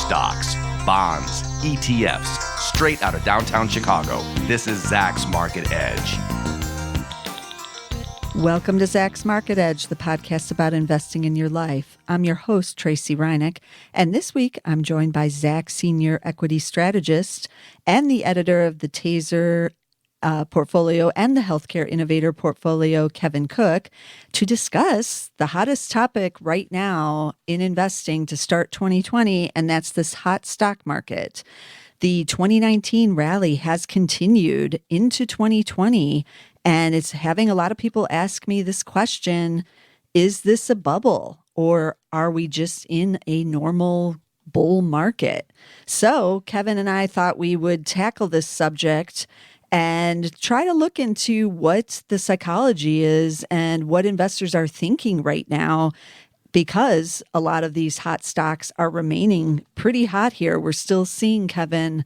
Stocks, bonds, ETFs, straight out of downtown Chicago. This is Zach's Market Edge. Welcome to Zach's Market Edge, the podcast about investing in your life. I'm your host, Tracy Reinick, and this week I'm joined by Zach, Senior Equity Strategist and the editor of the Taser portfolio and the Healthcare Innovator portfolio, Kevin Cook, to discuss the hottest topic right now in investing to start 2020, and that's this hot stock market. The 2019 rally has continued into 2020, and it's having a lot of people ask me this question: is this a bubble, or are we just in a normal bull market? So Kevin and I thought we would tackle this subject and try to look into what the psychology is and what investors are thinking right now, because a lot of these hot stocks are remaining pretty hot here. We're still seeing, Kevin,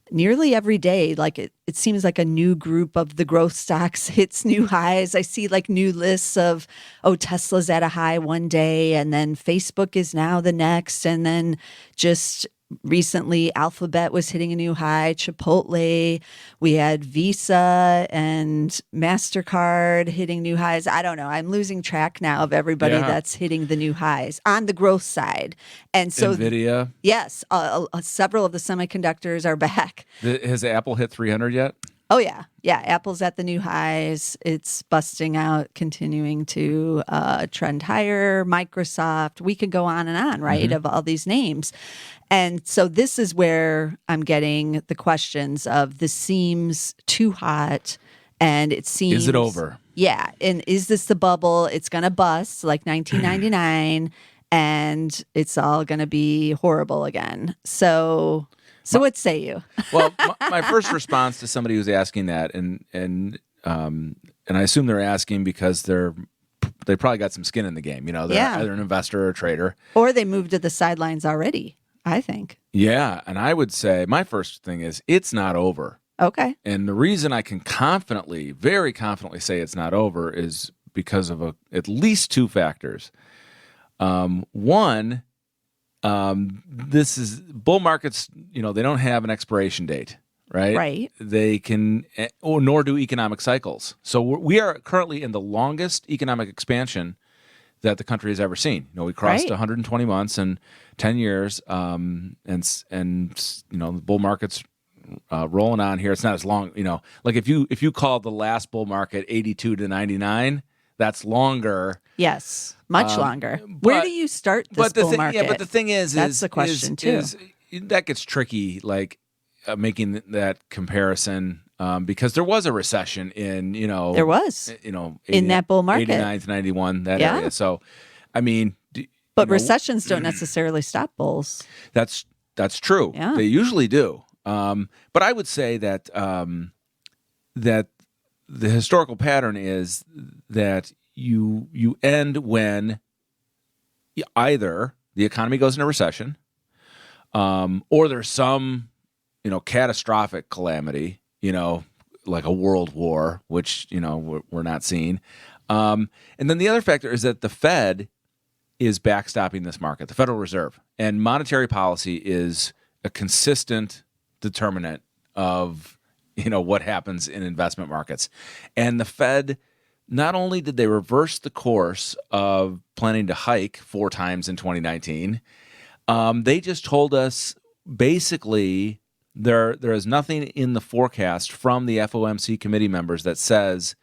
nearly every day, like it seems like a new group of the growth stocks hits new highs. I see like new lists of, Tesla's at a high one day, and then Facebook is now the next, and then just recently, Alphabet was hitting a new high, Chipotle. We had Visa and MasterCard hitting new highs. I don't know. I'm losing track now of everybody that's hitting the new highs on the growth side. And so NVDA. Yes, several of the semiconductors are back. Has Apple hit 300 yet? Oh, yeah. Yeah, Apple's at the new highs. It's busting out, continuing to trend higher. Microsoft, we could go on and on, right, of all these names. And so this is where I'm getting the questions of, this seems too hot, and it seems... Is it over? Yeah, and is this the bubble? It's going to bust like 1999, and it's all going to be horrible again. So what say you? Well, my first response to somebody who's asking that, and I assume they're asking because they probably got some skin in the game. You know, they're either an investor or a trader, or they moved to the sidelines already, I think. Yeah, and I would say my first thing is it's not over. Okay. And the reason I can confidently, very confidently say it's not over is because of at least two factors. One. This is bull markets, you know, they don't have an expiration date, right? Right. They can, nor do economic cycles. So we are currently in the longest economic expansion that the country has ever seen. You know, we crossed 120 months and 10 years, and you know, the bull market's rolling on here. It's not as long, you know, like if you call the last bull market 82 to 99, that's longer. Yes, much longer. Where do you start this bull market? Yeah, but the thing is, that's the question too. That gets tricky, like making that comparison, because there was a recession in, you know, in that bull market, 89 to 91, that area. So, I mean, but recessions don't necessarily stop bulls. That's true. Yeah. They usually do. But I would say that that the historical pattern is that you end when either the economy goes into recession, or there's some, you know, catastrophic calamity, you know, like a world war, which, you know, we're not seeing. And then the other factor is that the Fed is backstopping this market, the Federal Reserve, and monetary policy is a consistent determinant of, you know, what happens in investment markets. And the Fed, not only did they reverse the course of planning to hike 4 times in 2019, they just told us basically there is nothing in the forecast from the FOMC committee members that says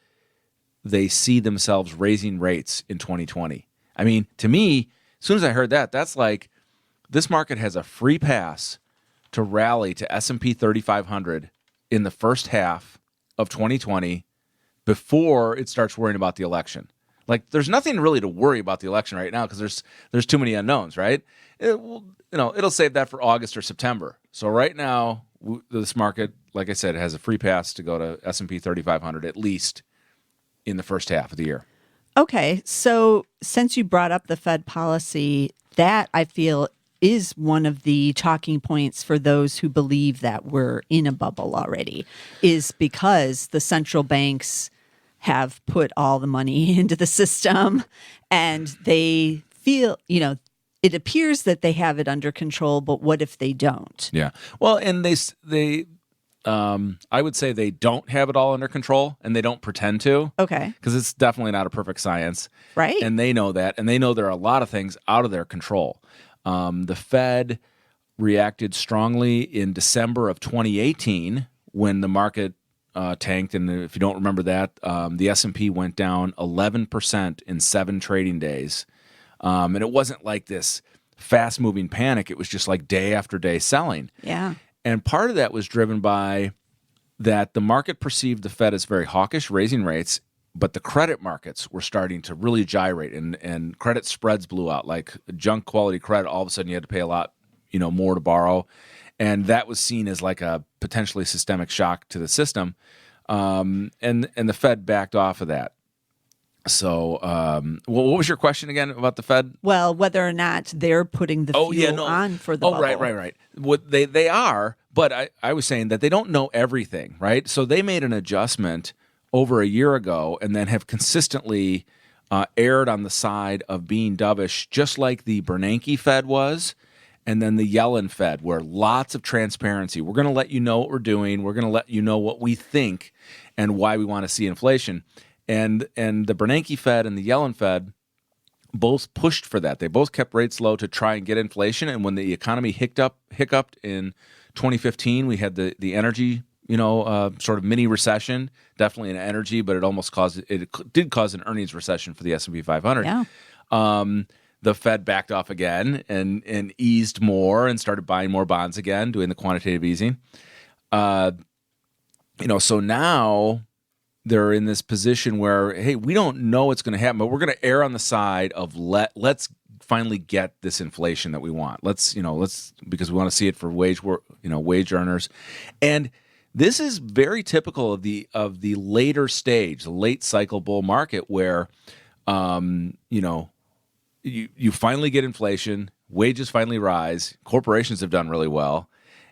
they see themselves raising rates in 2020. I mean, to me, as soon as I heard that, that's like this market has a free pass to rally to S&P 3500 in the first half of 2020 before it starts worrying about the election. Like, there's nothing really to worry about the election right now because there's too many unknowns, right? It'll save that for August or September. So right now, this market, like I said, has a free pass to go to S&P 3500 at least in the first half of the year. Okay, so since you brought up the Fed policy, that I feel is one of the talking points for those who believe that we're in a bubble already, is because the central banks have put all the money into the system and they feel, you know, it appears that they have it under control, but what if they don't? Yeah. Well, and I would say they don't have it all under control, and they don't pretend to. Okay. Because it's definitely not a perfect science. Right. And they know that, and they know there are a lot of things out of their control. The Fed reacted strongly in December of 2018 when the market tanked, and if you don't remember that, the S&P went down 11% in 7 trading days. And it wasn't like this fast-moving panic. It was just like day after day selling. Yeah. And part of that was driven by that the market perceived the Fed as very hawkish, raising rates, but the credit markets were starting to really gyrate, and credit spreads blew out. Like junk quality credit, all of a sudden you had to pay a lot, more to borrow. And that was seen as like a potentially systemic shock to the system. And the Fed backed off of that. So, what was your question again about the Fed? Well, whether or not they're putting the fuel on for the bubble. Right. What they are, but I was saying that they don't know everything, right? So they made an adjustment over a year ago and then have consistently erred on the side of being dovish, just like the Bernanke Fed was, and then the Yellen Fed, where lots of transparency. We're going to let you know what we're doing. We're going to let you know what we think and why we want to see inflation. And the Bernanke Fed and the Yellen Fed both pushed for that. They both kept rates low to try and get inflation. And when the economy hiccuped in 2015, we had the energy, sort of mini recession, definitely in energy, but it did cause an earnings recession for the S&P 500. Yeah. The Fed backed off again and eased more and started buying more bonds again, doing the quantitative easing. So now they're in this position where, hey, we don't know what's going to happen, but we're going to err on the side of let's finally get this inflation that we want. Let's because we want to see it for wage earners. And this is very typical of the later stage, the late cycle bull market where you finally get inflation, wages finally rise, corporations have done really well,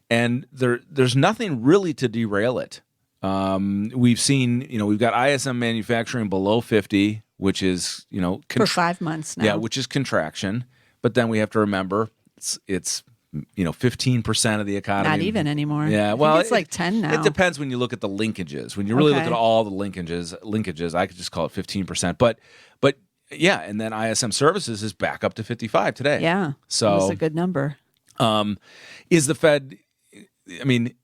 and there's nothing really to derail it. We've seen, we've got ISM manufacturing below 50, which is, for 5 months now. Yeah, which is contraction. But then we have to remember it's 15% of the economy. Not even anymore. Yeah, well, it's like 10 now. It depends when you look at the linkages. When you really look at all the linkages, I could just call it 15%. But yeah, and then ISM services is back up to 55 today. Yeah, so that's a good number. Is the Fed? I mean,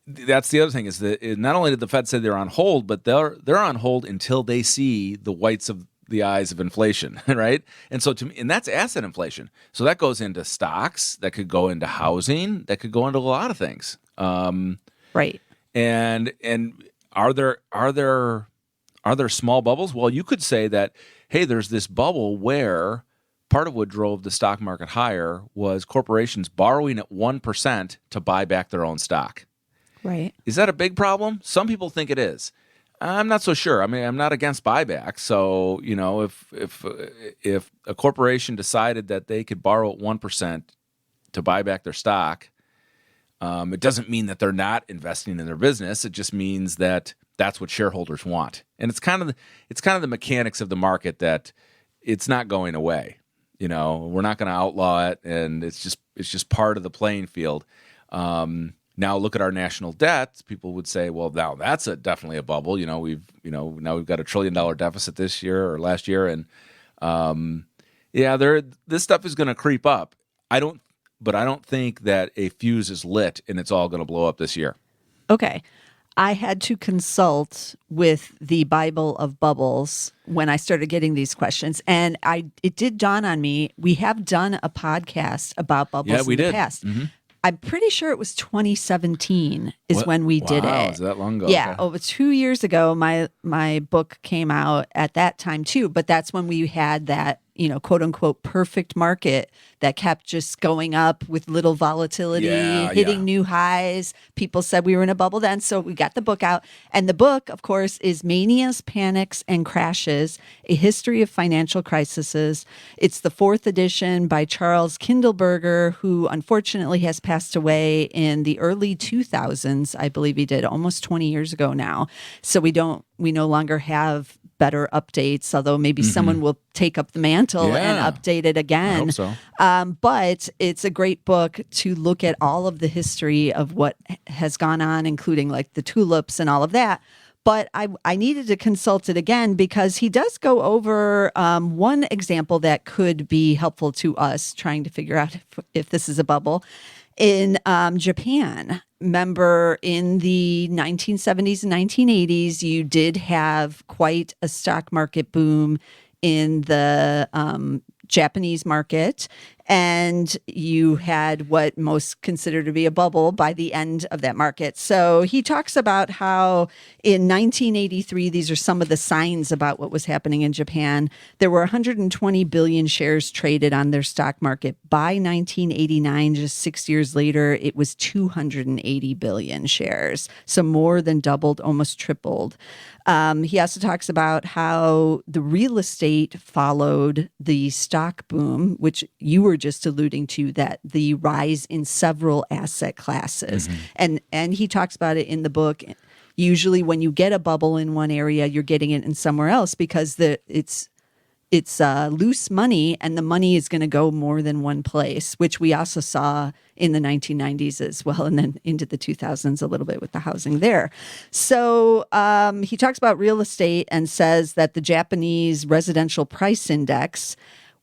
that's the other thing is that not only did the Fed say they're on hold, but they're on hold until they see the whites of the eyes of inflation, right? And so and that's asset inflation. So that goes into stocks, that could go into housing, that could go into a lot of things. Right. And are there small bubbles? Well, you could say that, hey, there's this bubble where part of what drove the stock market higher was corporations borrowing at 1% to buy back their own stock. Right. Is that a big problem? Some people think it is. I'm not so sure. I mean, I'm not against buyback. So, if a corporation decided that they could borrow at 1% to buy back their stock, it doesn't mean that they're not investing in their business. It just means that that's what shareholders want. And it's kind of the mechanics of the market that it's not going away. We're not going to outlaw it, and it's just part of the playing field. Now look at our national debt. People would say, well, now that's definitely a bubble. Now we've got $1 trillion deficit this year or last year, and this stuff is going to creep up. I don't think that a fuse is lit and it's all going to blow up this year. Okay. I had to consult with the Bible of Bubbles when I started getting these questions. And it did dawn on me, we have done a podcast about bubbles in the past. Mm-hmm. I'm pretty sure it was 2017 when we did it. Wow, is that long ago? Yeah, okay. Over 2 years ago, my book came out at that time too. But that's when we had that, quote unquote, perfect market that kept just going up with little volatility, hitting new highs. People said we were in a bubble then. So we got the book out. And the book, of course, is Manias, Panics, and Crashes, A History of Financial Crises. It's the 4th edition by Charles Kindleberger, who unfortunately has passed away in the early 2000s. I believe he did, almost 20 years ago now. So we no longer have better updates, although maybe someone will take up the mantle and update it again. I hope so. But it's a great book to look at all of the history of what has gone on, including like the tulips and all of that. But I needed to consult it again because he does go over one example that could be helpful to us trying to figure out if this is a bubble. In Japan, remember in the 1970s and 1980s, you did have quite a stock market boom in the Japanese market. And you had what most consider to be a bubble by the end of that market. So he talks about how in 1983, these are some of the signs about what was happening in Japan. There were 120 billion shares traded on their stock market. By 1989, just 6 years later, it was 280 billion shares. So more than doubled, almost tripled. He also talks about how the real estate followed the stock boom, which you were just alluding to, that the rise in several asset classes. And he talks about it in the book. Usually when you get a bubble in one area, you're getting it in somewhere else because it's loose money and the money is going to go more than one place, which we also saw in the 1990s as well, and then into the 2000s a little bit with the housing there. So he talks about real estate and says that the Japanese residential price index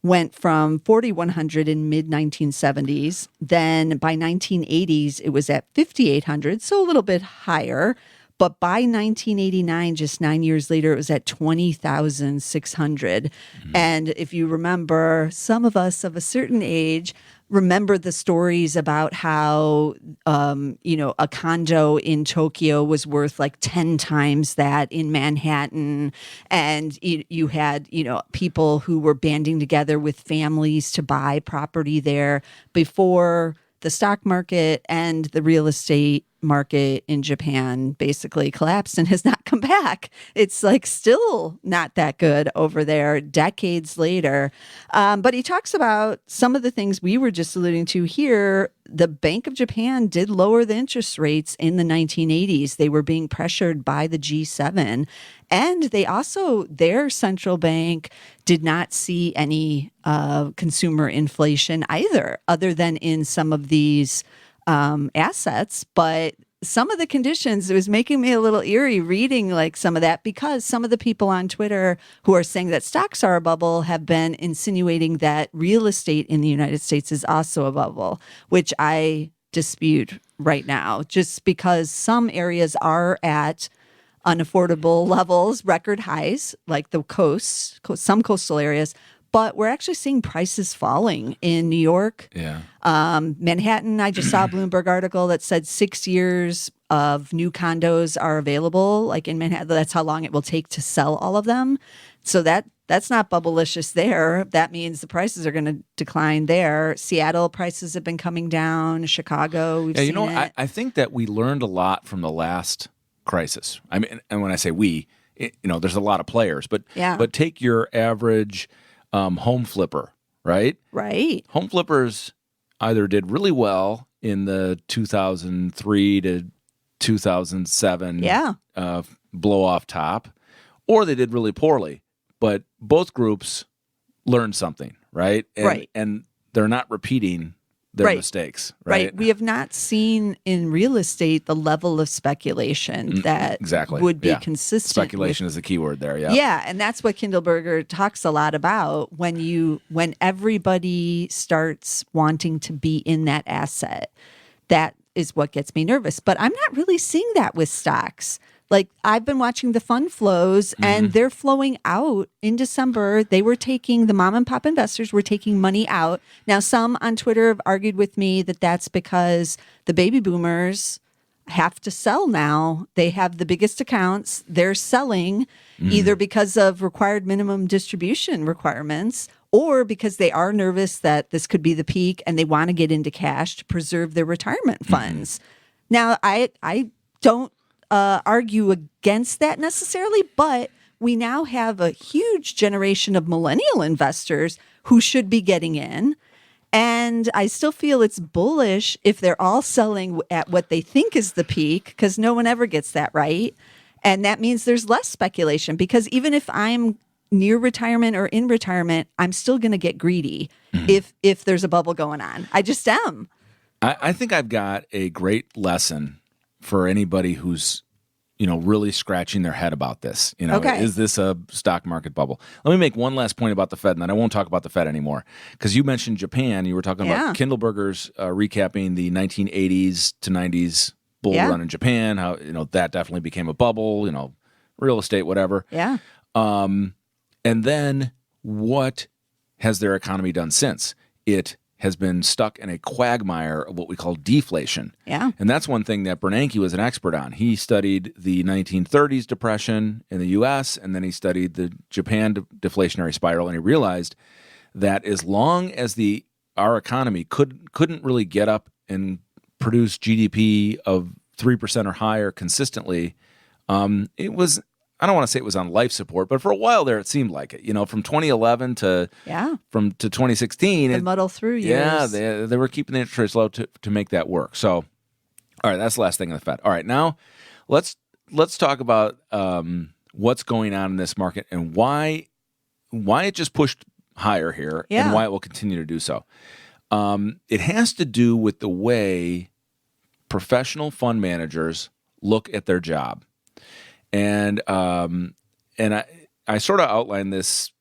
went from 4,100 in mid-1970s. Then by 1980s, it was at 5,800, so a little bit higher. But by 1989, just 9 years later, it was at 20,600. And if you remember, some of us of a certain age remember the stories about how, a condo in Tokyo was worth like 10 times that in Manhattan. And you had, people who were banding together with families to buy property there before the stock market and the real estate market in Japan basically collapsed and has not come back. It's like still not that good over there decades later. But he talks about some of the things we were just alluding to here. The Bank of Japan did lower the interest rates in the 1980s. They were being pressured by the G7. And they also, their central bank did not see any consumer inflation either, other than in some of these assets. But some of the conditions, it was making me a little eerie reading like some of that, because some of the people on Twitter who are saying that stocks are a bubble have been insinuating that real estate in the United States is also a bubble, which I dispute right now, just because some areas are at unaffordable levels, record highs, like the coasts, some coastal areas. But we're actually seeing prices falling in New York. Yeah. Manhattan, I just saw a Bloomberg article that said 6 years of new condos are available. Like in Manhattan, that's how long it will take to sell all of them. So that's not bubblicious there. That means the prices are going to decline there. Seattle prices have been coming down. Chicago, we've seen it. I think that we learned a lot from the last crisis. I mean, and when I say we, there's a lot of players, but take your average home flipper, right? Right. Home flippers either did really well in the 2003 to 2007 blow off top, or they did really poorly. But both groups learned something, right? And they're not repeating their mistakes, right? We have not seen in real estate the level of speculation that would be consistent. Speculation is the key word there, Yeah, and that's what Kindleberger talks a lot about when everybody starts wanting to be in that asset. That is what gets me nervous. But I'm not really seeing that with stocks. Like, I've been watching the fund flows and they're flowing out in December. They were taking, the mom and pop investors were taking money out. Now, some on Twitter have argued with me that that's because the baby boomers have to sell now. They have the biggest accounts. They're selling either because of required minimum distribution requirements or because they are nervous that this could be the peak and they want to get into cash to preserve their retirement funds. Now, I don't argue against that necessarily, but we now have a huge generation of millennial investors who should be getting in. And I still feel it's bullish if they're all selling at what they think is the peak, because no one ever gets that right. And that means there's less speculation, because even if I'm near retirement or in retirement, I'm still going to get greedy if there's a bubble going on. I just am. I think I've got a great lesson for anybody who's, really scratching their head about this. Okay. Is this a stock market bubble? Let me make one last point about the Fed, and then I won't talk about the Fed anymore. Because you mentioned Japan. You were talking about Kindleberger's recapping the 1980s to 90s bull run in Japan, how, that definitely became a bubble, real estate, whatever. Yeah. And then what has their economy done since? It has been stuck in a quagmire of what we call deflation. Yeah. And that's one thing that Bernanke was an expert on. He studied the 1930s depression in the U.S., and then he studied the Japan deflationary spiral, and he realized that as long as our economy couldn't really get up and produce GDP of 3% or higher consistently, it was, I don't want to say it was on life support, but for a while there it seemed like it. From 2011 to 2016, the muddle through years. Yeah, they were keeping the interest rates low to make that work. So, all right, that's the last thing in the Fed. All right, now let's talk about what's going on in this market and why it just pushed higher here and why it will continue to do so. It has to do with the way professional fund managers look at their job. And I sort of outlined this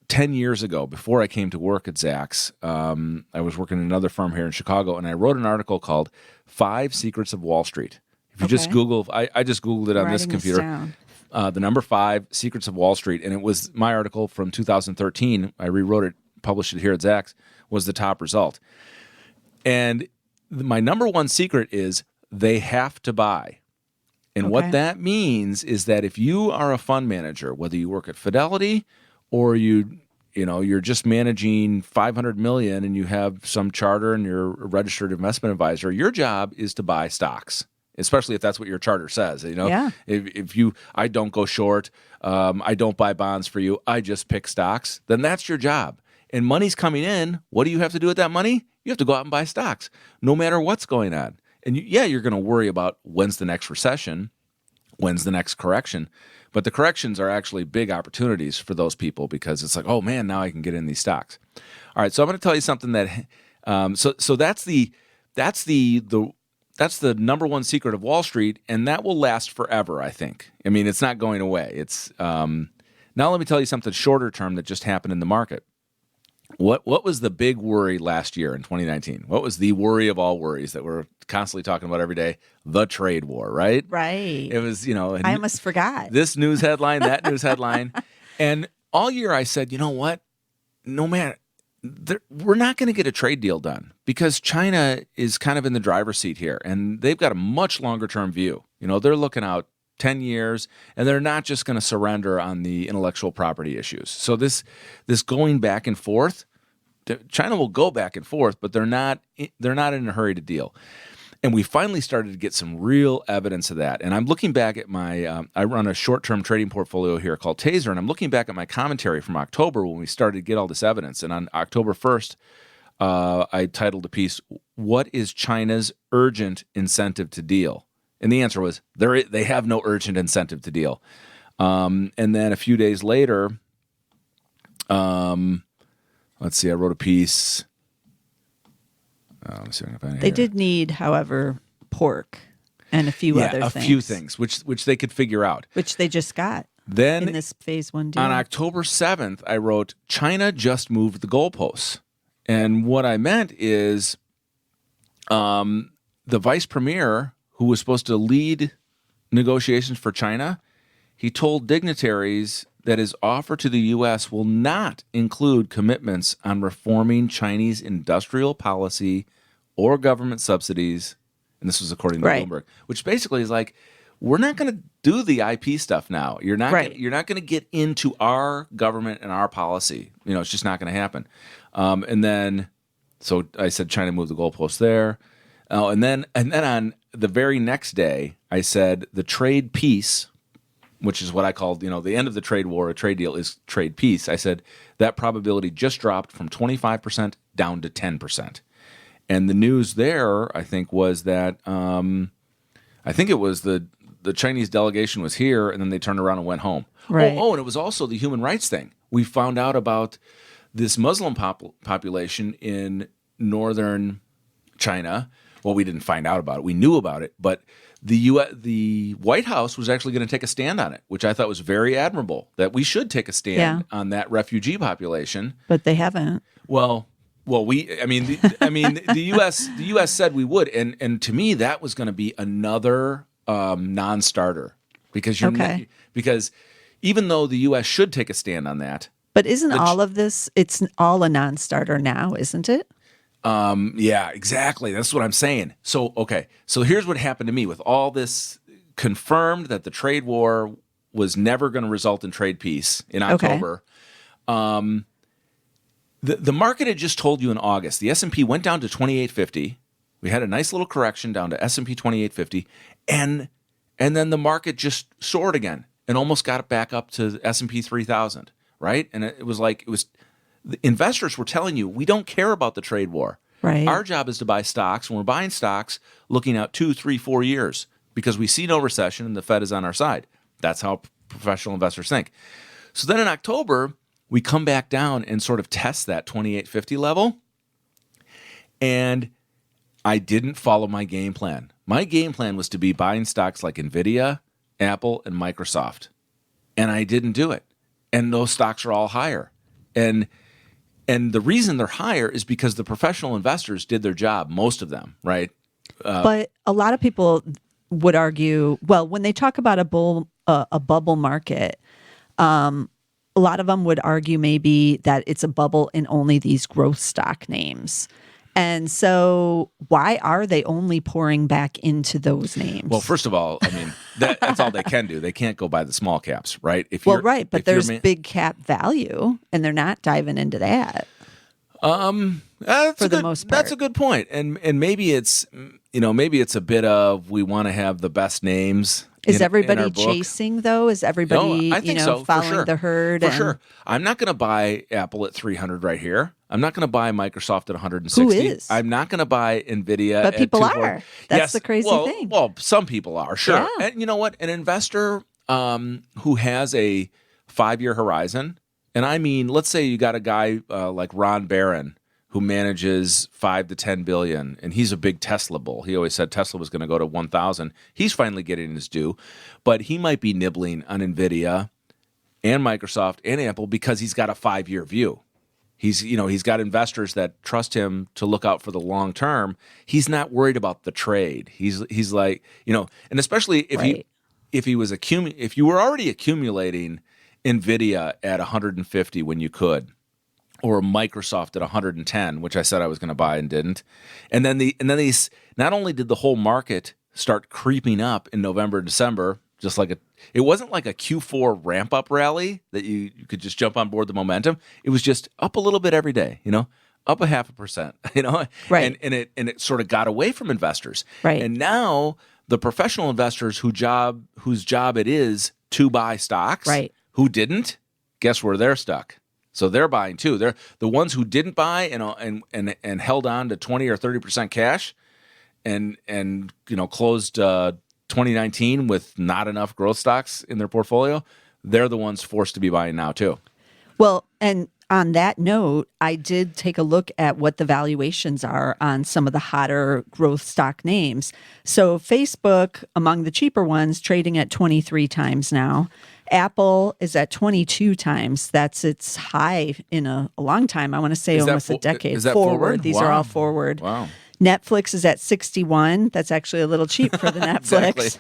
10 years ago before I came to work at Zacks. I was working in another firm here in Chicago, and I wrote an article called 5 Secrets of Wall Street. If you just Google, I just Googled it on this computer. The number 5 Secrets of Wall Street, and it was my article from 2013. I rewrote it, published it here at Zacks, was the top result. And my number one secret is they have to buy. And what that means is that if you are a fund manager, whether you work at Fidelity or you're just managing $500 million and you have some charter and you're a registered investment advisor, your job is to buy stocks, especially if that's what your charter says. If I don't go short, I don't buy bonds for you, I just pick stocks, then that's your job. And money's coming in. What do you have to do with that money? You have to go out and buy stocks, no matter what's going on. And you're going to worry about when's the next recession, when's the next correction. But the corrections are actually big opportunities for those people because it's like, oh man, now I can get in these stocks. All right, so I'm going to tell you something that so that's the number one secret of Wall Street, and that will last forever, I think. I mean, it's not going away. It's now let me tell you something shorter term that just happened in the market. What was the big worry last year in 2019? What was the worry of all worries that we're constantly talking about every day? The trade war, right? Right. It was, I almost forgot. This news headline, that news headline. And all year I said, you know what? No matter, we're not going to get a trade deal done because China is kind of in the driver's seat here. And they've got a much longer term view. They're looking out 10 years, and they're not just going to surrender on the intellectual property issues. So this going back and forth, China will go back and forth, but they're not in a hurry to deal. And we finally started to get some real evidence of that. And I'm looking back at my I run a short-term trading portfolio here called Taser, and I'm looking back at my commentary from October when we started to get all this evidence. And on October 1st, I titled a piece, "What is China's urgent incentive to deal?" And the answer was they have no urgent incentive to deal. And then a few days later, let's see, I wrote a piece. Let's see if I can find it They did need, however, pork and a few other things. Yeah, a few things, which they could figure out. Which they just got then in this phase 1 deal. On October 7th, I wrote, China just moved the goalposts. And what I meant is the vice premier who was supposed to lead negotiations for China, he told dignitaries that his offer to the U.S. will not include commitments on reforming Chinese industrial policy or government subsidies. And this was according to Bloomberg, which basically is like, we're not going to do the IP stuff now. You're not going to get into our government and our policy. It's just not going to happen. And then, so I said China moved the goalposts there. And then on the very next day, I said the trade peace, which is what I called, the end of the trade war, a trade deal is trade peace. I said that probability just dropped from 25% down to 10%. And the news there, I think, was that I think it was the the Chinese delegation was here, and then they turned around and went home. Right. And it was also the human rights thing. We found out about this Muslim population in northern China. Well, we didn't find out about it. We knew about it, but the White House was actually going to take a stand on it, which I thought was very admirable, that we should take a stand on that refugee population. But they haven't. The U.S. said we would, and to me that was going to be another non-starter because because even though the U.S. should take a stand on that, but isn't all of this? It's all a non-starter now, isn't it? Yeah, exactly. That's what I'm saying. So here's what happened to me with all this confirmed that the trade war was never going to result in trade peace in October. The market had just told you in August, the S&P went down to 2850. We had a nice little correction down to S&P 2850, and then the market just soared again and almost got it back up to S&P 3000, right? And the investors were telling you, we don't care about the trade war. Right. Our job is to buy stocks, and we're buying stocks looking out 2, 3, 4 years because we see no recession and the Fed is on our side. That's how professional investors think. So then in October, we come back down and sort of test that 2850 level, and I didn't follow my game plan. My game plan was to be buying stocks like NVIDIA, Apple, and Microsoft, and I didn't do it. And those stocks are all higher. And the reason they're higher is because the professional investors did their job, most of them, right? But a lot of people would argue, well, when they talk about a bubble market, a lot of them would argue maybe that it's a bubble in only these growth stock names. And so why are they only pouring back into those names? Well, first of all, I mean, that's all they can do. They can't go buy the small caps, right? But there's big cap value, and they're not diving into that. For the most part. That's a good point. And maybe it's a bit of we want to have the best names. Is everybody chasing though? Is everybody following the herd? For sure. I'm not going to buy Apple at 300 right here. I'm not going to buy Microsoft at 160. Who is? I'm not going to buy NVIDIA but at people 240. are. That's the crazy thing. Well, some people are, sure. Yeah. And you know what? An investor who has a 5-year horizon, and I mean, let's say you got a guy like Ron Barron who manages 5 to 10 billion, and he's a big Tesla bull. He always said Tesla was going to go to 1,000. He's finally getting his due, but he might be nibbling on NVIDIA and Microsoft and Apple because he's got a 5-year view. He's got investors that trust him to look out for the long term. He's not worried about the trade. He's like, and especially if you were already accumulating NVIDIA at 150 when you could, or Microsoft at 110, which I said I was going to buy and didn't. And then these not only did the whole market start creeping up in November, December, just like it wasn't like a Q4 ramp up rally that you could just jump on board the momentum. It was just up a little bit every day, up 0.5%, right. And it sort of got away from investors. Right. And now the professional investors whose job it is to buy stocks, right. who didn't, guess where they're stuck. So they're buying too. They're the ones who didn't buy and held on to 20 or 30% cash, and closed 2019 with not enough growth stocks in their portfolio. They're the ones forced to be buying now too. Well, and on that note, I did take a look at what the valuations are on some of the hotter growth stock names. So Facebook, among the cheaper ones, trading at 23 times now. Apple is at 22 times. That's its high in a long time. I want to say almost a decade. Is that forward? These Wow. are all forward. Wow. Netflix is at 61. That's actually a little cheap for the Netflix.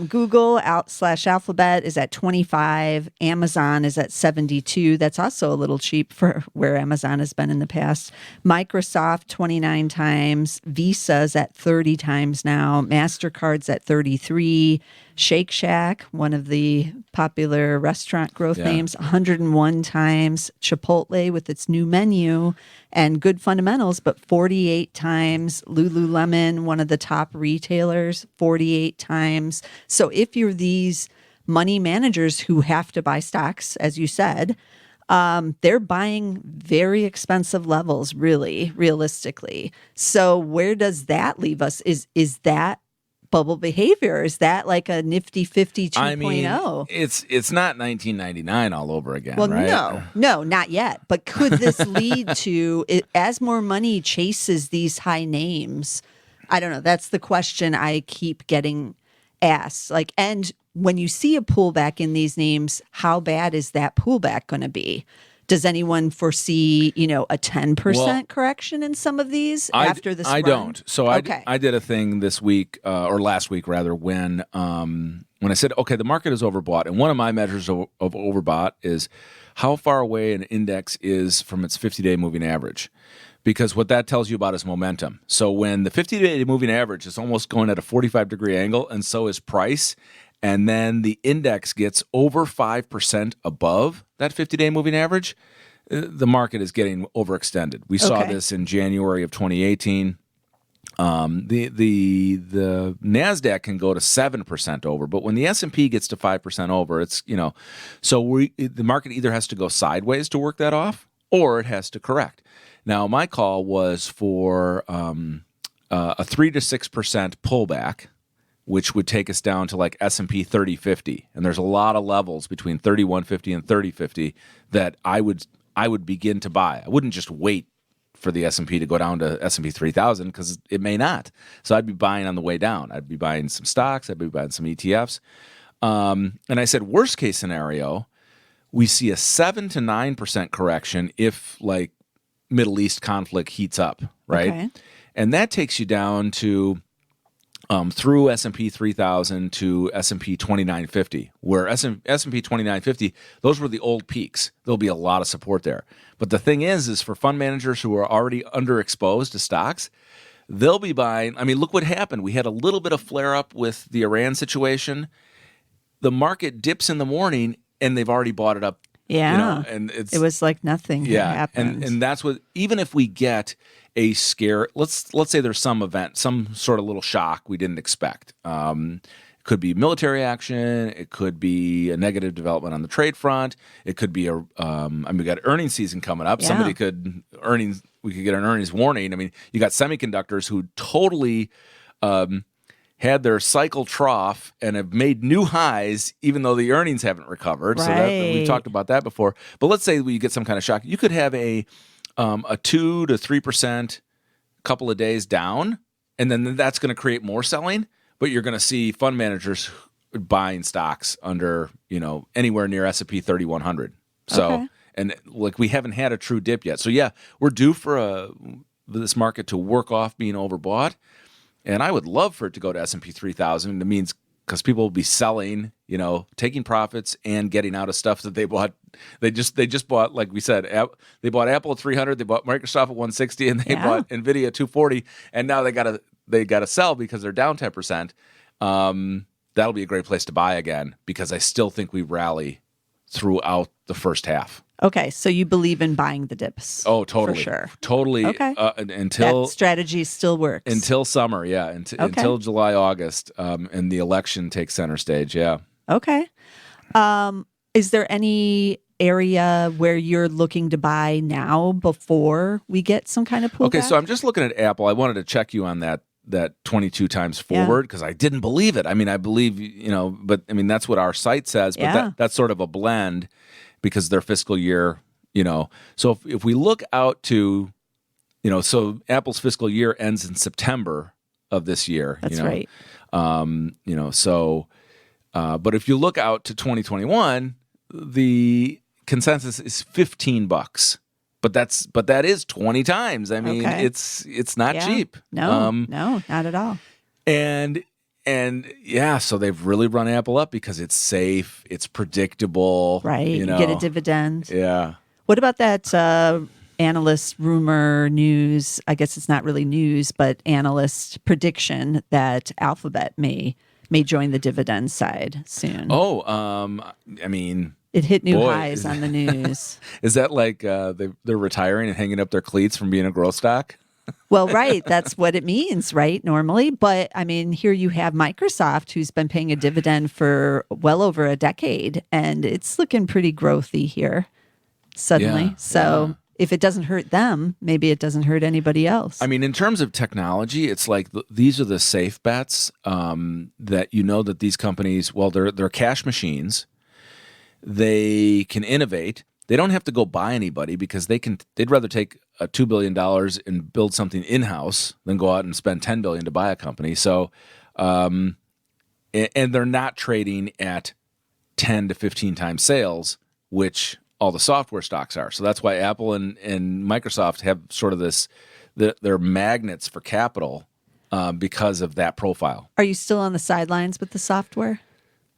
Google /Alphabet is at 25. Amazon is at 72. That's also a little cheap for where Amazon has been in the past. Microsoft 29 times. Visa is at 30 times now. MasterCard's at 33. Shake Shack, one of the popular restaurant growth names, 101 times. Chipotle with its new menu and good fundamentals, but 48 times. Lululemon, one of the top retailers, 48 times. So if you're these money managers who have to buy stocks, as you said, they're buying very expensive levels, really, realistically. So where does that leave us? Is that bubble behavior. Is that like a nifty 50 2.0? I mean, it's not 1999 all over again, Well, right? no, not yet. But could this lead to, as more money chases these high names? I don't know. That's the question I keep getting asked. Like, and when you see a pullback in these names, how bad is that pullback going to be? Does anyone foresee, a 10% correction in some of these after this I run? don't. So Okay. I did a thing this week, or last week rather, when I said, okay, the market is overbought. And one of my measures of overbought is how far away an index is from its 50-day moving average. Because what that tells you about is momentum. So when the 50-day moving average is almost going at a 45-degree angle, and so is price, and then the index gets over 5% above that 50-day moving average, the market is getting overextended. We saw this in January of 2018. The NASDAQ can go to 7% over, but when the S&P gets to 5% over, it's, so the market either has to go sideways to work that off, or it has to correct. Now, my call was for a 3 to 6% pullback, which would take us down to like S&P 3050. And there's a lot of levels between 3150 and 3050 that I would begin to buy. I wouldn't just wait for the S&P to go down to S&P 3000 because it may not. So I'd be buying on the way down. I'd be buying some stocks. I'd be buying some ETFs. And I said, worst case scenario, we see a 7 to 9% correction if like Middle East conflict heats up, right? Okay. And that takes you down to through S&P 3000 to S&P 2950, where S&P 2950, those were the old peaks. There'll be a lot of support there. But the thing is for fund managers who are already underexposed to stocks, they'll be buying. I mean, look what happened. We had a little bit of flare up with the Iran situation. The market dips in the morning, and they've already bought it up. Yeah, and it was like nothing happened. And that's what, even if we get a scare, let's say there's some event, some sort of little shock we didn't expect. It could be military action. It could be a negative development on the trade front. It could be we got earnings season coming up. Yeah. We could get an earnings warning. I mean, you got semiconductors who totally had their cycle trough and have made new highs, even though the earnings haven't recovered. Right. So we've talked about that before. But let's say we get some kind of shock. You could have a 2 to 3% couple of days down, and then that's going to create more selling. But you're going to see fund managers buying stocks under, anywhere near S&P 3100. So, and like we haven't had a true dip yet. So yeah, we're due for this market to work off being overbought. And I would love for it to go to S&P 3000. It means because people will be selling, taking profits and getting out of stuff that they bought. They just bought, like we said, they bought Apple at 300, they bought Microsoft at 160, and they bought NVIDIA at 240. And now they gotta sell because they're down 10%. That'll be a great place to buy again because I still think we rally throughout the first half. Okay, so you believe in buying the dips? Oh, totally, for sure. Totally. Okay, until that strategy still works until summer. Yeah, until July, August, and the election takes center stage. Yeah. Okay. Is there any area where you're looking to buy now before we get some kind of pullback? Okay, so I'm just looking at Apple. I wanted to check you on that 22 times forward because I didn't believe it. I mean, I believe, but I mean, that's what our site says, but that's sort of a blend because their fiscal year, So if we look out to, so Apple's fiscal year ends in September of this year. That's right. But if you look out to 2021, the consensus is $15. But that is 20 times. I mean, it's not cheap. No, not at all. And so they've really run Apple up because it's safe, it's predictable. Right. You get a dividend. Yeah. What about that analyst rumor news? I guess it's not really news, but analyst prediction that Alphabet may join the dividend side soon. Oh, I mean, it hit new highs on the news. Is that like they're retiring and hanging up their cleats from being a growth stock? Well, right. That's what it means, right? Normally. But I mean, here you have Microsoft, who's been paying a dividend for well over a decade, and it's looking pretty growthy here suddenly. if it doesn't hurt them, maybe it doesn't hurt anybody else. I mean, in terms of technology, it's like these are the safe bets that that these companies, well, they're cash machines. They can innovate. They don't have to go buy anybody because they'd rather take $2 billion and build something in-house than go out and spend $10 billion to buy a company. So, and they're not trading at 10 to 15 times sales, which all the software stocks are. So that's why Apple and Microsoft have sort of they're magnets for capital because of that profile. Are you still on the sidelines with the software?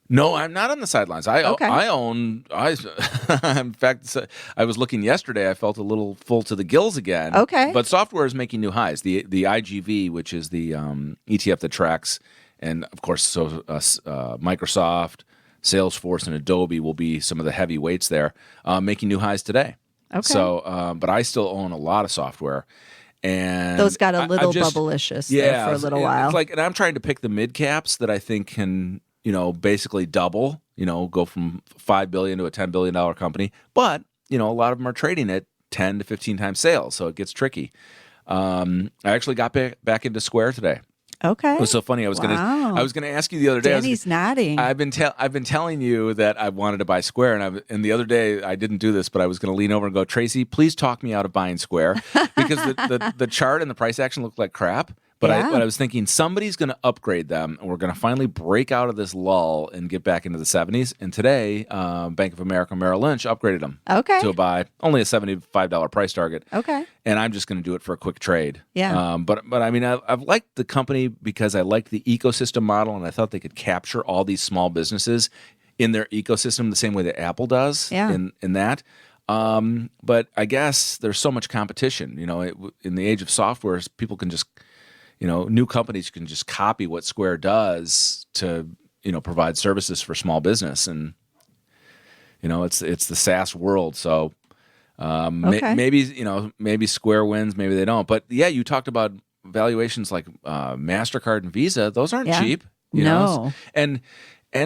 No, I'm not on the sidelines. I own. In fact, I was looking yesterday. I felt a little full to the gills again. Okay. But software is making new highs. The IGV, which is the ETF that tracks, and of course, Microsoft, Salesforce, and Adobe will be some of the heavy weights there, making new highs today. Okay. So, but I still own a lot of software. And those got a little bubblicious there for a little while. It's like, and I'm trying to pick the mid caps that I think can, basically double, go from $5 billion to a $10 billion company. But, a lot of them are trading at 10 to 15 times sales. So it gets tricky. I actually got back into Square today. Okay. It was so funny. I was gonna ask you the other day. Danny's nodding. I've been telling you that I wanted to buy Square, and the other day I didn't do this, but I was going to lean over and go, Tracy, please talk me out of buying Square because the chart and the price action looked like crap. But I was thinking somebody's going to upgrade them, and we're going to finally break out of this lull and get back into the 70s. And today, Bank of America Merrill Lynch upgraded them to a buy, only a $75 price target. Okay. And I'm just going to do it for a quick trade. Yeah. But I mean, I've liked the company because I liked the ecosystem model, and I thought they could capture all these small businesses in their ecosystem the same way that Apple does in that. But I guess there's so much competition. In the age of software, people can just new companies can just copy what Square does to, provide services for small business. And, it's the SaaS world. So maybe Square wins, maybe they don't. But, yeah, you talked about valuations like MasterCard and Visa. Those aren't cheap. No. And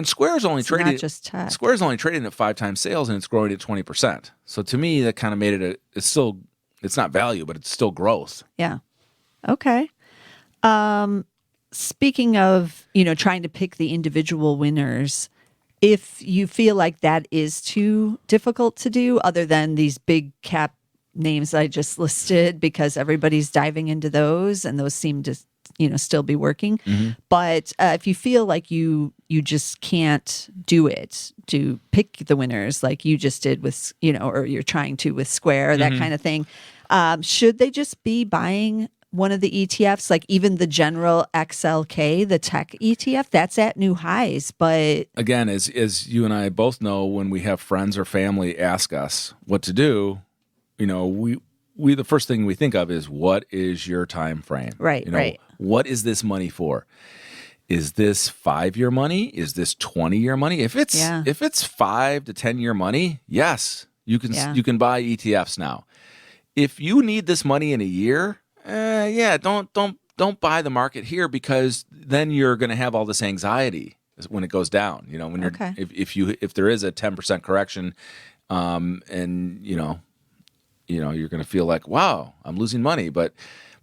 Square is only trading. Not just tech. Square is only trading at 5 times sales, and it's growing at 20%. So to me, that kind of made it it's not value, but it's still growth. Yeah. Okay. Speaking of, trying to pick the individual winners, if you feel like that is too difficult to do, other than these big cap names I just listed, because everybody's diving into those and those seem to, still be working. Mm-hmm. But if you feel like you just can't do it to pick the winners like you just did with, or you're trying to with Square, that kind of thing, should they just be buying one of the ETFs, like even the general XLK, the tech ETF, that's at new highs. But again, as you and I both know, when we have friends or family ask us what to do, we the first thing we think of is, what is your time frame? Right, right. What is this money for? Is this 5-year money? Is this 20-year money? If it's 5 to 10-year money, yes, you can buy ETFs now. If you need this money in a year, don't buy the market here, because then you're going to have all this anxiety when it goes down. When you're if there is a 10% correction, and you're going to feel like, wow, I'm losing money. But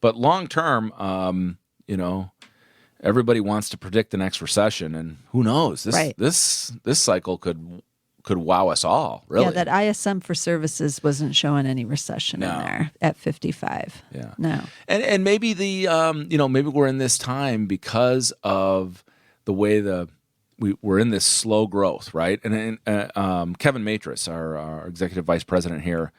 long term, everybody wants to predict the next recession, and who knows? This cycle could wow us all, really. Yeah, that ISM for services wasn't showing any recession in there at 55. Yeah. No. And maybe maybe we're in this time because of the way we're in this slow growth, right? And Kevin Matris, our executive vice president here,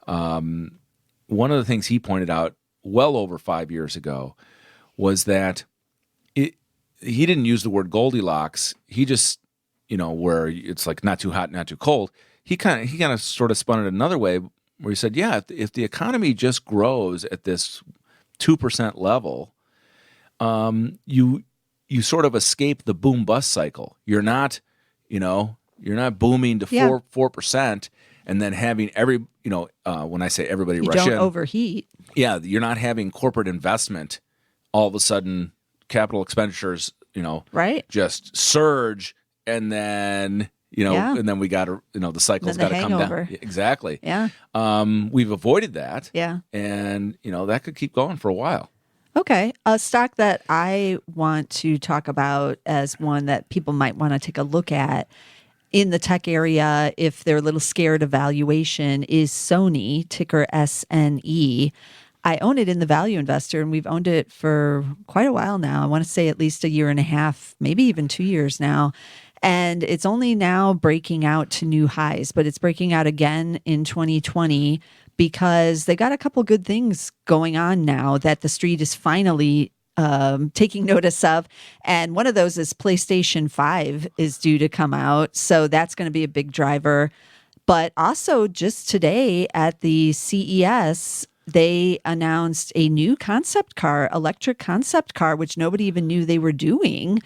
one of the things he pointed out well over 5 years ago was that he didn't use the word Goldilocks. He just where it's like not too hot, not too cold. He kind of sort of spun it another way, where he said, yeah, if the economy just grows at this 2% level, you sort of escape the boom bust cycle. You're not booming to 4% and then having when I say everybody rush in, you don't overheat. Yeah, you're not having corporate investment all of a sudden, capital expenditures, right, just surge. And then Yeah. and then we got to, the cycle's Then got the to come down. hangover. Exactly. Yeah. We've avoided that. Yeah. And, that could keep going for a while. Okay. A stock that I want to talk about as one that people might want to take a look at in the tech area if they're a little scared of valuation is Sony, ticker SNE. I own it in the Value Investor, and we've owned it for quite a while now. I want to say at least a year and a half, maybe even 2 years now. And it's only now breaking out to new highs, but it's breaking out again in 2020 because they got a couple good things going on now that the street is finally taking notice of. And one of those is PlayStation 5 is due to come out. So that's going to be a big driver. But also just today at the CES, they announced a new concept car, electric concept car, which nobody even knew they were doing.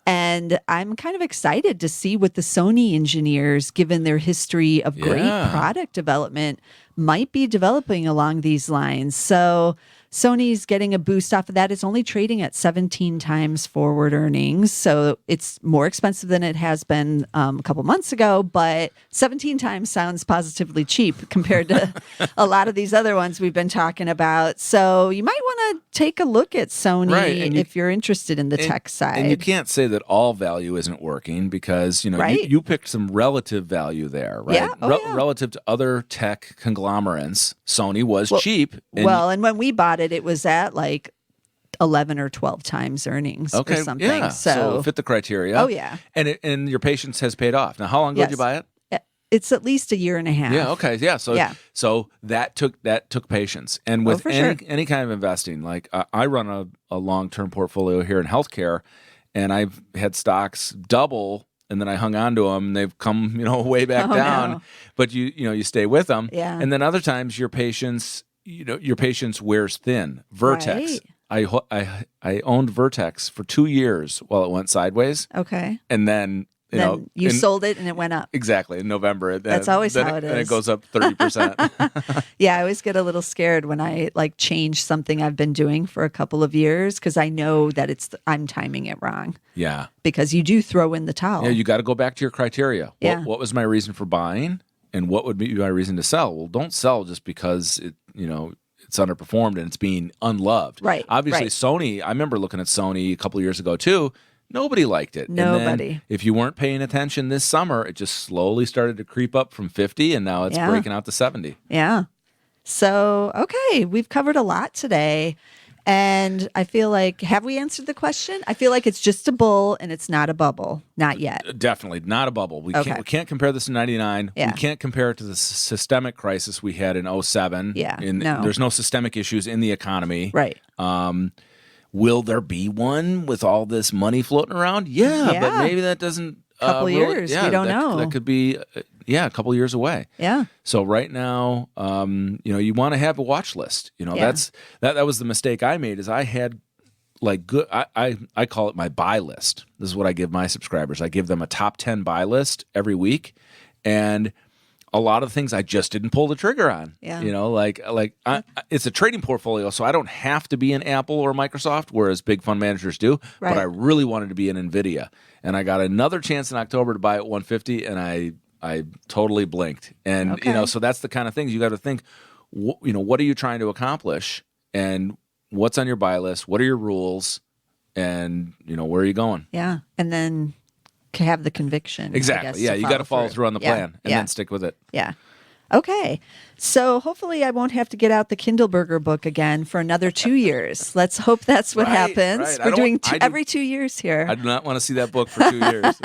And I'm kind of excited to see what the Sony engineers, given their history of great product development, might be developing along these lines. So Sony's getting a boost off of that. It's only trading at 17 times forward earnings. So it's more expensive than it has been a couple months ago, but 17 times sounds positively cheap compared to a lot of these other ones we've been talking about. So you might want to take a look at Sony if you're interested in the tech side. And you can't say that all value isn't working because, you picked some relative value there, right? Yeah. Relative to other tech conglomerates, Sony was cheap. And when we bought it was at like 11 or 12 times earnings or something. Yeah. So it fit the criteria. Oh, yeah. And your patience has paid off. Now, how long ago did you buy it? It's at least a year and a half. Yeah. Okay. Yeah. So that took patience. And with any kind of investing, like I run a long-term portfolio here in healthcare, and I've had stocks double, and then I hung on to them. And they've come, way back down. No. But you stay with them. Yeah. And then other times your patience wears thin. Vertex. Right. I owned Vertex for 2 years while it went sideways. Okay. And then you sold it and it went up. Exactly, in November. That's always how it is. And it goes up 30%. Yeah, I always get a little scared when I change something I've been doing for a couple of years because I know that I'm timing it wrong. Yeah. Because you do throw in the towel. Yeah, you got to go back to your criteria. Yeah. What was my reason for buying and what would be my reason to sell? Well, don't sell just because it's underperformed and it's being unloved. Right. Obviously, Sony, I remember looking at Sony a couple of years ago too. Nobody liked it. Nobody. And then if you weren't paying attention this summer, it just slowly started to creep up from 50 and now it's breaking out to 70. Yeah. So, okay, we've covered a lot today. And I feel like, have we answered the question? I feel like it's just a bull and it's not a bubble. Not yet. Definitely not a bubble. We can't compare this to 99. Yeah. We can't compare it to the systemic crisis we had in 07. Yeah. There's no systemic issues in the economy. Right. Will there be one with all this money floating around? Yeah. But maybe that doesn't. Couple years. We don't know. That could be, a couple years away. Yeah. So right now, you want to have a watch list. That was the mistake I made is I had good. I call it my buy list. This is what I give my subscribers. I give them a top 10 buy list every week, and a lot of things I just didn't pull the trigger on. Yeah. It's a trading portfolio, so I don't have to be in Apple or Microsoft, whereas big fund managers do. Right. But I really wanted to be in NVIDIA, and I got another chance in October to buy at 150, and I totally blinked. And so that's the kind of things you got to think. What are you trying to accomplish, and what's on your buy list? What are your rules, and where are you going? Yeah, and then have the conviction. Exactly. Yeah, you got to follow through on the plan and then stick with it. Yeah. Okay. So hopefully I won't have to get out the Kindleberger book again for another 2 years. Let's hope that's what happens. Right. We're doing every 2 years here. I do not want to see that book for 2 years.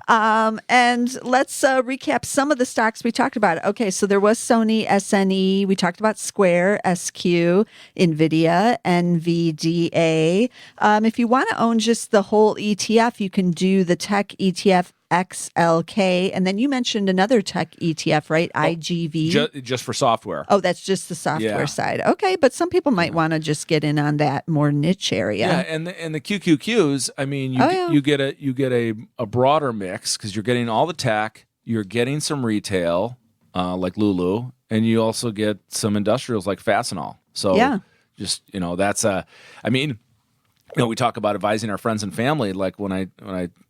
And let's recap some of the stocks we talked about. Okay, so there was Sony, SNE. We talked about Square, SQ, NVIDIA, NVDA. If you want to own just the whole ETF, you can do the tech ETF XLK. And then you mentioned another tech ETF, right? IGV. Just for software. Oh, that's just the software side. Okay, but some people might want to just get in on that more niche area. Yeah, and the QQQs, I mean, you get a broader mix because you're getting all the tech, you're getting some retail like LULU, and you also get some industrials like Fastenal. So just that's we talk about advising our friends and family. Like when I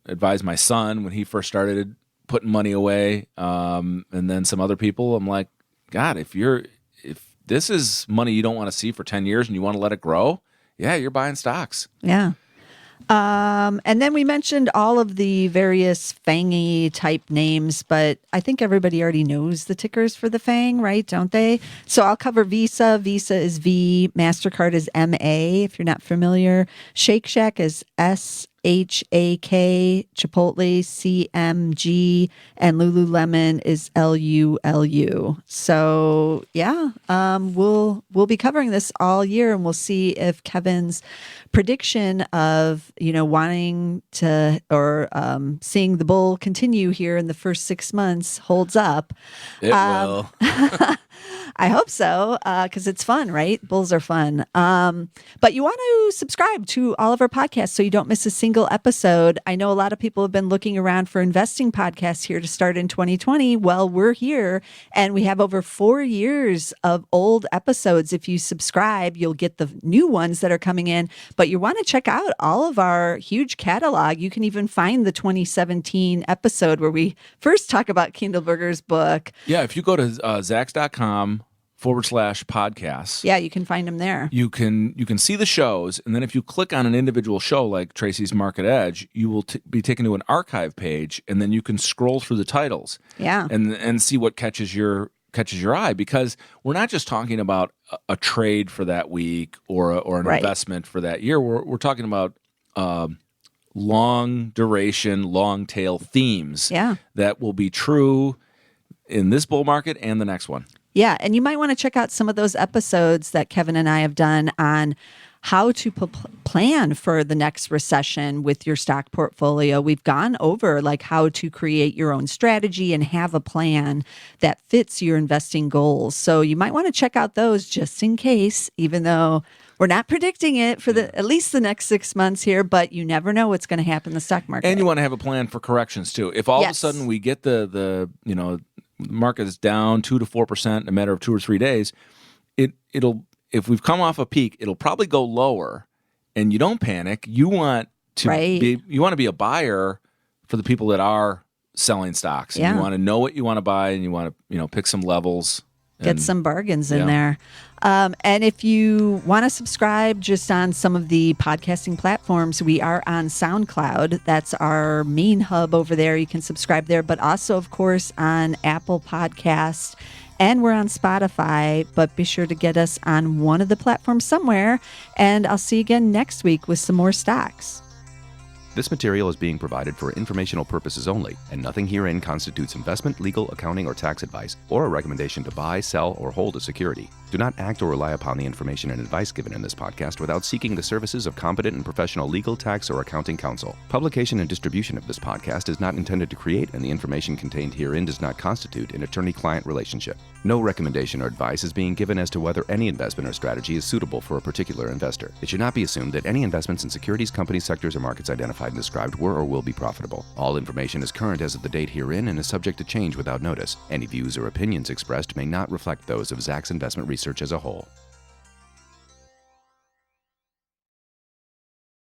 advised my son when he first started putting money away, and then some other people, I'm like, God, if this is money you don't want to see for 10 years and you want to let it grow, yeah, you're buying stocks. Yeah. And then we mentioned all of the various FANGy type names, but I think everybody already knows the tickers for the FANG, right? Don't they? So I'll cover Visa. Visa is V. MasterCard is MA, if you're not familiar. Shake Shack is SHAK, Chipotle, CMG, and Lululemon is LULU. So yeah, we'll be covering this all year, and we'll see if Kevin's prediction of wanting to or seeing the bull continue here in the first 6 months holds up. It will. I hope so, because it's fun, right? Bulls are fun. But you want to subscribe to all of our podcasts so you don't miss a single episode. I know a lot of people have been looking around for investing podcasts here to start in 2020. Well, we're here, and we have over 4 years of old episodes. If you subscribe, you'll get the new ones that are coming in. But you want to check out all of our huge catalog. You can even find the 2017 episode where we first talk about Kindleberger's book. Yeah, if you go to Zacks.com/podcasts. Yeah, you can find them there. You can see the shows, and then if you click on an individual show like Tracy's Market Edge, you will be taken to an archive page, and then you can scroll through the titles. Yeah, and see what catches your eye, because we're not just talking about a trade for that week or an investment for that year. We're talking about long duration, long tail themes that will be true in this bull market and the next one. Yeah, and you might want to check out some of those episodes that Kevin and I have done on how to plan for the next recession with your stock portfolio. We've gone over like how to create your own strategy and have a plan that fits your investing goals. So you might want to check out those just in case, even though we're not predicting it for at least the next 6 months here, but you never know what's going to happen in the stock market. And you want to have a plan for corrections too. If all of a sudden we get the market is down 2 to 4% in a matter of 2 or 3 days, it'll if we've come off a peak, it'll probably go lower, and you don't panic. You want to be a buyer for the people that are selling stocks. And you want to know what you want to buy, and you want to pick some levels. Get some bargains in there. And if you want to subscribe just on some of the podcasting platforms, we are on SoundCloud. That's our main hub over there. You can subscribe there, but also, of course, on Apple Podcasts. And we're on Spotify, but be sure to get us on one of the platforms somewhere. And I'll see you again next week with some more stocks. This material is being provided for informational purposes only, and nothing herein constitutes investment, legal, accounting, or tax advice, or a recommendation to buy, sell, or hold a security. Do not act or rely upon the information and advice given in this podcast without seeking the services of competent and professional legal, tax, or accounting counsel. Publication and distribution of this podcast is not intended to create, and the information contained herein does not constitute an attorney-client relationship. No recommendation or advice is being given as to whether any investment or strategy is suitable for a particular investor. It should not be assumed that any investments in securities, companies, sectors, or markets identified and described were or will be profitable. All information is current as of the date herein and is subject to change without notice. Any views or opinions expressed may not reflect those of Zacks Investment Research as a whole.